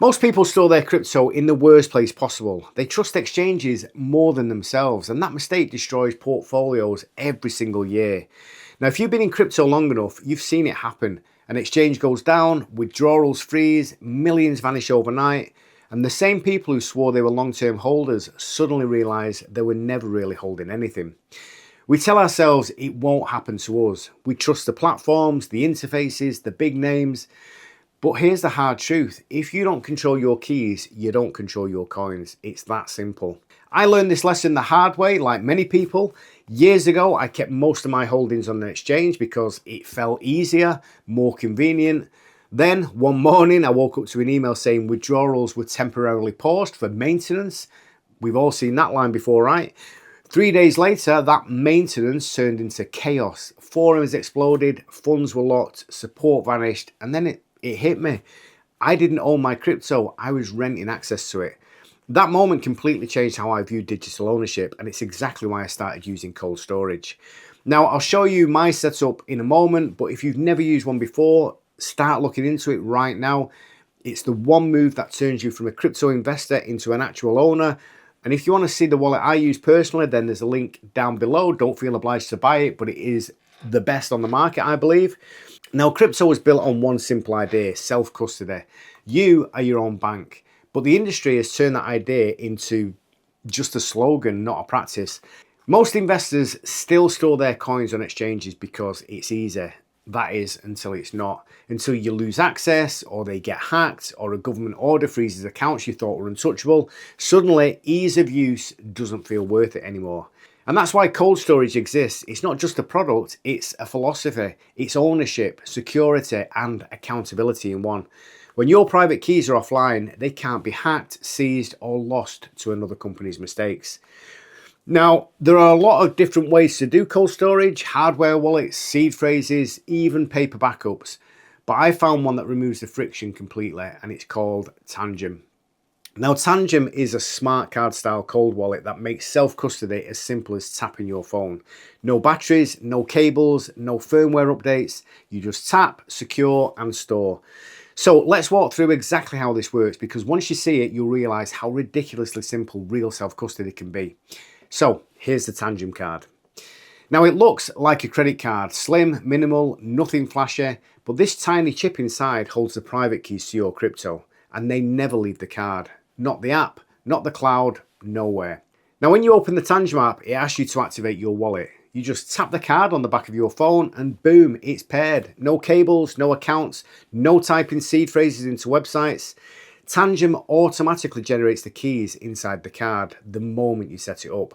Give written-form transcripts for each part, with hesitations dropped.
Most people store their crypto in the worst place possible. They trust exchanges more than themselves, and that mistake destroys portfolios every single year. Now, if you've been in crypto long enough, you've seen it happen. An exchange goes down, withdrawals freeze, millions vanish overnight, and the same people who swore they were long-term holders suddenly realize they were never really holding anything. We tell ourselves it won't happen to us. We trust the platforms, the interfaces, the big names. But here's the hard truth. If you don't control your keys, you don't control your coins. It's that simple. I learned this lesson the hard way, like many people. Years ago, I kept most of my holdings on an exchange because it felt easier, more convenient. Then one morning, I woke up to an email saying withdrawals were temporarily paused for maintenance. We've all seen that line before, right? 3 days later, that maintenance turned into chaos. Forums exploded, funds were locked, support vanished, and then it hit me. I didn't own my crypto, I was renting access to it. That moment completely changed how I viewed digital ownership, and it's exactly why I started using cold storage. Now, I'll show you my setup in a moment, but if you've never used one before, start looking into it right now. It's the one move that turns you from a crypto investor into an actual owner. And if you want to see the wallet I use personally, then there's a link down below. Don't feel obliged to buy it, but it is the best on the market, I believe. Now, crypto was built on one simple idea, self-custody. You are your own bank, but the industry has turned that idea into just a slogan, not a practice. Most investors still store their coins on exchanges because it's easy. That is, until it's not. Until you lose access, or they get hacked, or a government order freezes accounts you thought were untouchable. Suddenly, ease of use doesn't feel worth it anymore. And that's why cold storage exists. It's not just a product, it's a philosophy. It's ownership, security, and accountability in one. When your private keys are offline, they can't be hacked, seized, or lost to another company's mistakes. Now, there are a lot of different ways to do cold storage, hardware wallets, seed phrases, even paper backups. But I found one that removes the friction completely, and it's called Tangem. Now, Tangem is a smart card style cold wallet that makes self-custody as simple as tapping your phone. No batteries, no cables, no firmware updates. You just tap, secure, and store. So let's walk through exactly how this works, because once you see it, you'll realize how ridiculously simple real self-custody can be. So here's the Tangem card. Now, it looks like a credit card, slim, minimal, nothing flashy, but this tiny chip inside holds the private keys to your crypto, and they never leave the card. Not the app, not the cloud, nowhere. Now, when you open the Tangem app, it asks you to activate your wallet. You just tap the card on the back of your phone and boom, it's paired. No cables, no accounts, no typing seed phrases into websites. Tangem automatically generates the keys inside the card the moment you set it up.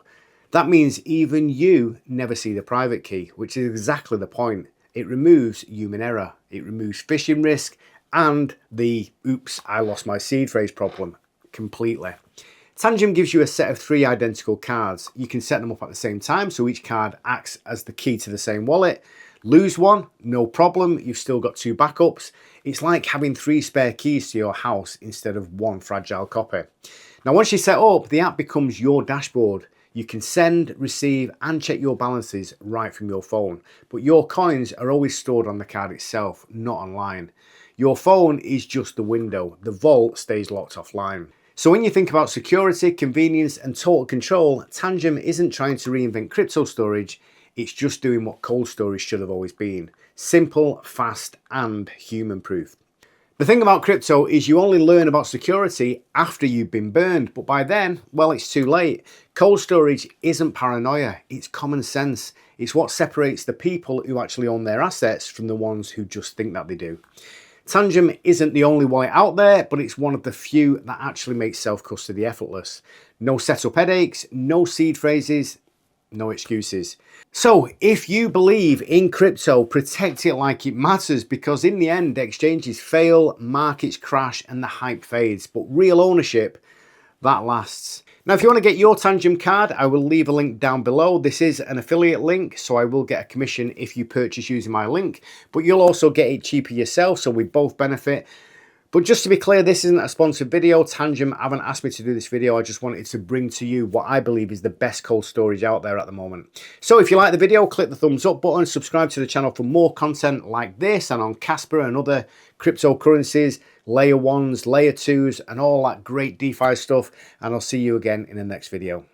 That means even you never see the private key, which is exactly the point. It removes human error, it removes phishing risk, and the oops, I lost my seed phrase problem completely. Tangem gives you a set of 3 identical cards. You can set them up at the same time, so each card acts as the key to the same wallet. Lose one, no problem, you've still got 2 backups. It's like having 3 spare keys to your house instead of 1 fragile copy. Now, once you set up, the app becomes your dashboard. You can send, receive, and check your balances right from your phone. But your coins are always stored on the card itself, not online. Your phone is just the window. The vault stays locked offline. So when you think about security, convenience, and total control, Tangem isn't trying to reinvent crypto storage. It's just doing what cold storage should have always been. Simple, fast, and human-proof. The thing about crypto is you only learn about security after you've been burned, but by then, well, it's too late. Cold storage isn't paranoia, it's common sense. It's what separates the people who actually own their assets from the ones who just think that they do. Tangem isn't the only wallet out there, but it's one of the few that actually makes self-custody effortless. No setup headaches, no seed phrases, no excuses. So if you believe in crypto, protect it like it matters, because in the end, exchanges fail, markets crash, and the hype fades. But real ownership, that lasts. Now, if you want to get your Tangem card, I will leave a link down below. This is an affiliate link, so I will get a commission if you purchase using my link, but you'll also get it cheaper yourself, so we both benefit. But just to be clear, this isn't a sponsored video. Tangem haven't asked me to do this video. I just wanted to bring to you what I believe is the best cold storage out there at the moment. So if you like the video, click the thumbs up button, subscribe to the channel for more content like this and on Casper and other cryptocurrencies. layer 1s, layer 2s, and all that great DeFi stuff. And I'll see you again in the next video.